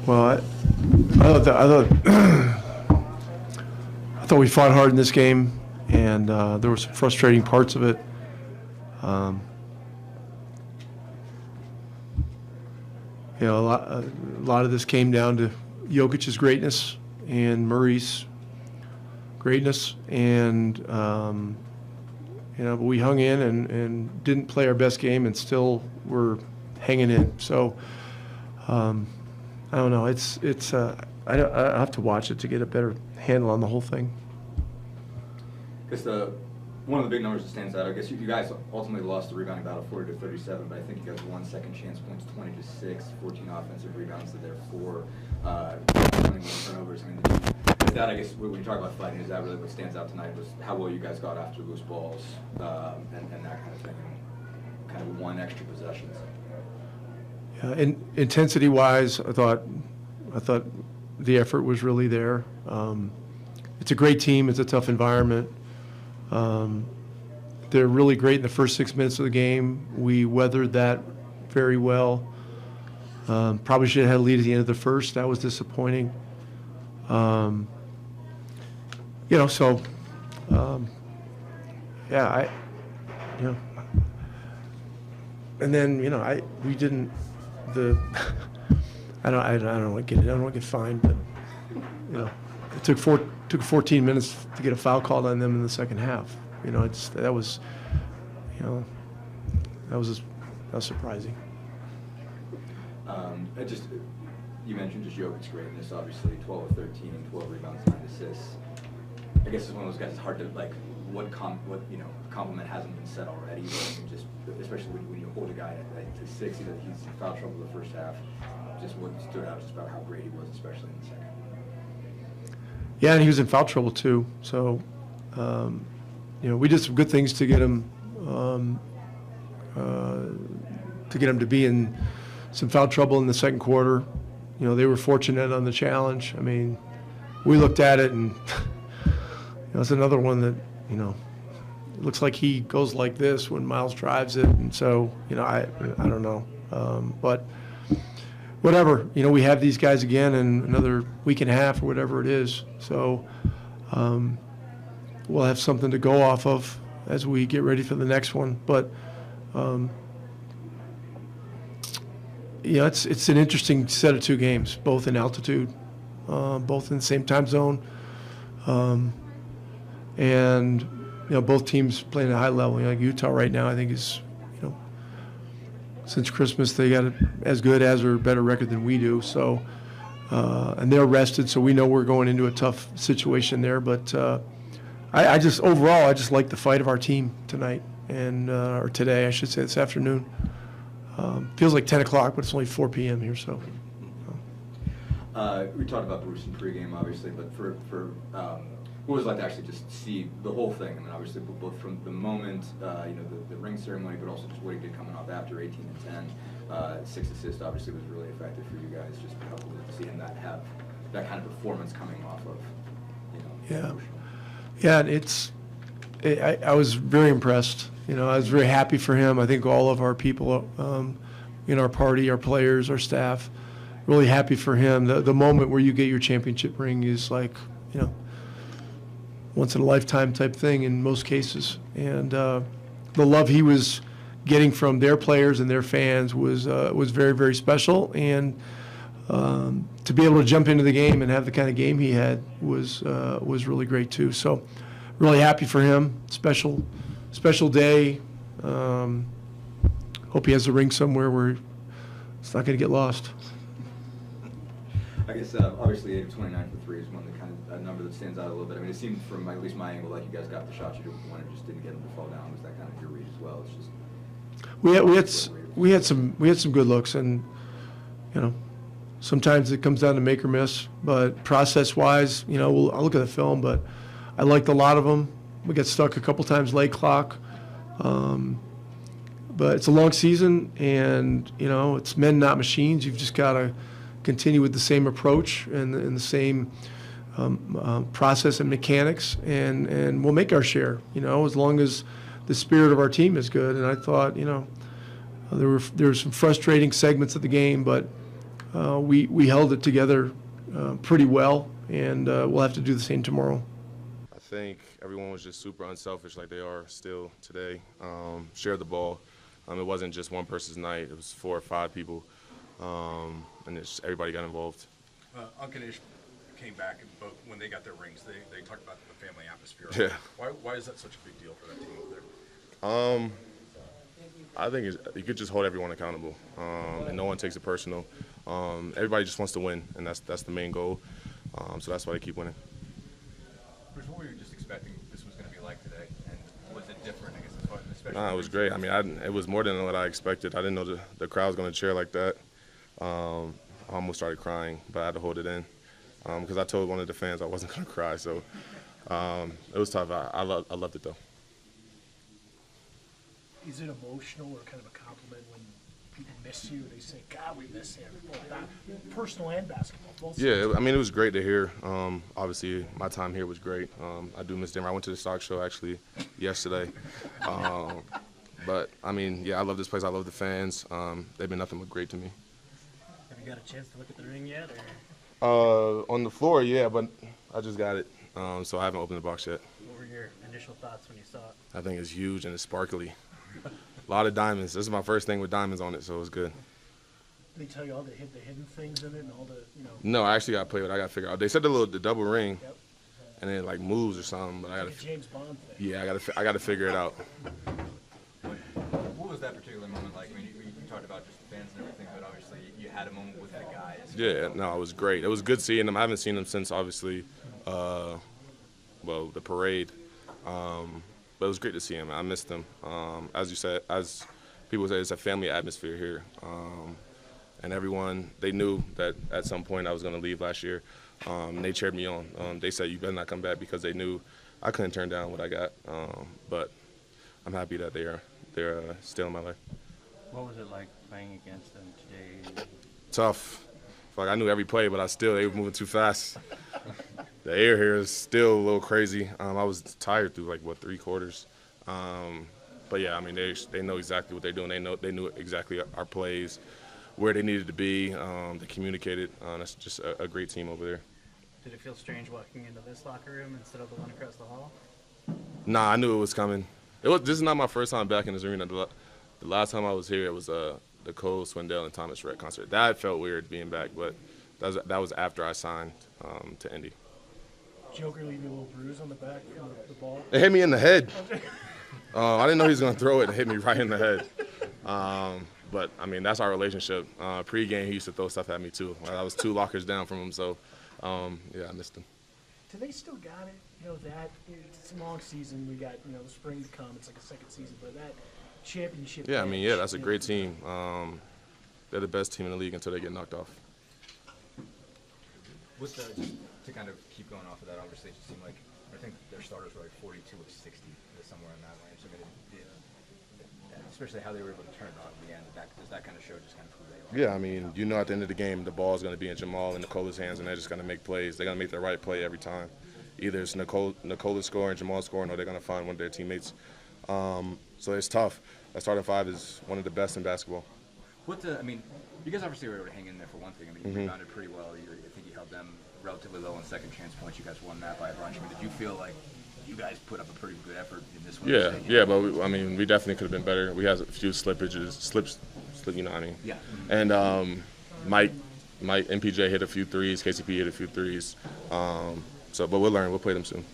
Well, I thought we fought hard in this game, and there were some frustrating parts of it. A lot of this came down to Jokic's greatness and Murray's greatness, and but we hung in and didn't play our best game, and still were hanging in. So I don't know. I have to watch it to get a better handle on the whole thing. I guess one of the big numbers that stands out, I guess you guys ultimately lost the rebounding battle 40-37, but I think you guys won second chance points 20-6, 14 offensive rebounds to their 4, 21 turnovers. I mean, is that, I guess, when you talk about fighting, is that really what stands out tonight, was how well you guys got after loose balls and that kind of thing, and kind of won extra possessions? Yeah, and intensity-wise, I thought the effort was really there. It's a great team. It's a tough environment. They're really great in the first 6 minutes of the game. We weathered that very well. Probably should have had a lead at the end of the first. That was disappointing. And then we didn't. I don't want to get fined, but it took 14 minutes to get a foul called on them in the second half. That was surprising. You mentioned just Jokic's greatness, obviously 12 of 13 and 12 rebounds, 9 assists. I guess it's one of those guys. It's hard to what compliment hasn't been said already. But just especially when you hold a guy to 6, he's in foul trouble the first half. Just what stood out just about how great he was, especially in the second. Yeah, and he was in foul trouble too. So, we did some good things to get him to be in some foul trouble in the second quarter. They were fortunate on the challenge. I mean, we looked at it, and it's another one that it looks like he goes like this when Miles drives it, and so I don't know, but. Whatever, we have these guys again in another week and a half or whatever it is. So we'll have something to go off of as we get ready for the next one. But it's an interesting set of 2 games, both in altitude, both in the same time zone, and both teams playing at a high level. Like Utah right now, I think is. Since Christmas, they got as good as or better record than we do. So, and they're rested, so we know we're going into a tough situation there. But I just like the fight of our team tonight, or today, I should say, this afternoon. Feels like 10 o'clock, but it's only 4 p.m. here. So. We talked about Bruce in pregame, obviously, but for what was it like to actually just see the whole thing? I mean, obviously, both from the moment, the ring ceremony, but also just what he did coming off after 18 and 10. 6 assists, obviously, was really effective for you guys. Just helpful to see him have that kind of performance coming off of, Yeah, and I was very impressed. I was very happy for him. I think all of our people in our party, our players, our staff, really happy for him. The moment where you get your championship ring is like, once in a lifetime type thing in most cases, and the love he was getting from their players and their fans was very, very special. And to be able to jump into the game and have the kind of game he had was really great too. So really happy for him. Special day. Hope he has a ring somewhere where it's not going to get lost. I guess obviously 8 of 29 for 3 is one of the kind of a number that stands out a little bit. I mean, it seemed from at least my angle like you guys got the shots you did with one and just didn't get them to fall down. Was that kind of your read as well? It's just we had some good looks, and sometimes it comes down to make or miss. But process-wise, I'll look at the film, but I liked a lot of them. We got stuck a couple times late clock, but it's a long season, and it's men, not machines. You've just got to continue with the same approach and the same process and mechanics, and we'll make our share, as long as the spirit of our team is good. And I thought, there were some frustrating segments of the game, but we held it together pretty well, and we'll have to do the same tomorrow. I think everyone was just super unselfish like they are still today. Shared the ball. It wasn't just one person's night. It was 4 or 5 people, and everybody got involved. Unconditional came back, and both when they got their rings, they talked about the family atmosphere. Yeah. Why is that such a big deal for that team over there? I think you could just hold everyone accountable, and no one takes it personal. Everybody just wants to win, and that's the main goal. So that's why they keep winning. Bruce, what were you just expecting this was going to be like today, and was it different? I guess especially. It was great. I mean, it was more than what I expected. I didn't know the crowd was going to cheer like that. I almost started crying, but I had to hold it in because I told one of the fans I wasn't going to cry. So it was tough. I loved it though. Is it emotional or kind of a compliment when people miss you? They say, "God, we miss him." Personal and basketball, both. Yeah, I mean, it was great to hear. Obviously, my time here was great. I do miss Denver. I went to the stock show actually yesterday. But I mean, yeah, I love this place. I love the fans. They've been nothing but great to me. Have you got a chance to look at the ring yet? Or? On the floor, yeah, but I just got it, so I haven't opened the box yet. What were your initial thoughts when you saw it? I think it's huge and it's sparkly. A lot of diamonds. This is my first thing with diamonds on it, so it's good. Did they tell you all the hidden things in it and all the, No, I actually got to play with it. I got to figure out. They said the double ring, Yep. and it like moves or something, but I got Like a to. James Bond thing. Yeah, I got to figure it out. What was that particular moment like? I mean, you talked about just the fans and everything, but obviously you had a moment with the guys. Yeah, no, it was great. It was good seeing them. I haven't seen them since obviously, the parade. But it was great to see them. I missed them. As you said, as people say, it's a family atmosphere here. And everyone, they knew that at some point I was going to leave last year. And they cheered me on. They said, you better not come back, because they knew I couldn't turn down what I got. But I'm happy that they're still in my life. What was it like playing against them today? Tough. Like I knew every play, but they were moving too fast. The air here is still a little crazy. I was tired through 3 quarters. But yeah, I mean they know exactly what they're doing. They knew exactly our plays, where they needed to be. They communicated. That's just a great team over there. Did it feel strange walking into this locker room instead of the one across the hall? Nah, I knew it was coming. This is not my first time back in this arena. The last time I was here, it was the Cole, Swindell, and Thomas Rhett concert. That felt weird being back, but that was after I signed to Indy. Joker leave you a little bruise on the back from the ball. It hit me in the head. I didn't know he was going to throw it and hit me right in the head. But, I mean, that's our relationship. Pre-game, he used to throw stuff at me, too. I was 2 lockers down from him, so, yeah, I missed him. Do they still got it? It's a long season. We got, the spring to come. It's like a second season. But that championship. Yeah, I mean, yeah, that's a great team. They're the best team in the league until they get knocked off. Just to kind of keep going off of that, obviously, it just seemed like I think their starters were like 42 of 60, somewhere in that range. I mean, especially how they were able to turn it on in the end. Does that kind of show just kind of who they are? Yeah, I mean, at the end of the game, the ball is going to be in Jamal and Nicola's hands, and they're just going to make plays. They're going to make the right play every time. Either it's Nicola scoring, Jamal scoring, or they're going to find one of their teammates. So it's tough. That starting 5 is one of the best in basketball. I mean, you guys obviously were able to hang in there for one thing. I mean, you rebounded pretty well. I think you held them relatively low on second chance points. You guys won that by a bunch. I mean, did you feel like you guys put up a pretty good effort in this one? Yeah, but we definitely could have been better. We had a few slips, you know what I mean? Yeah. And Mike, MPJ hit a few threes, KCP hit a few threes. But we'll learn. We'll play them soon.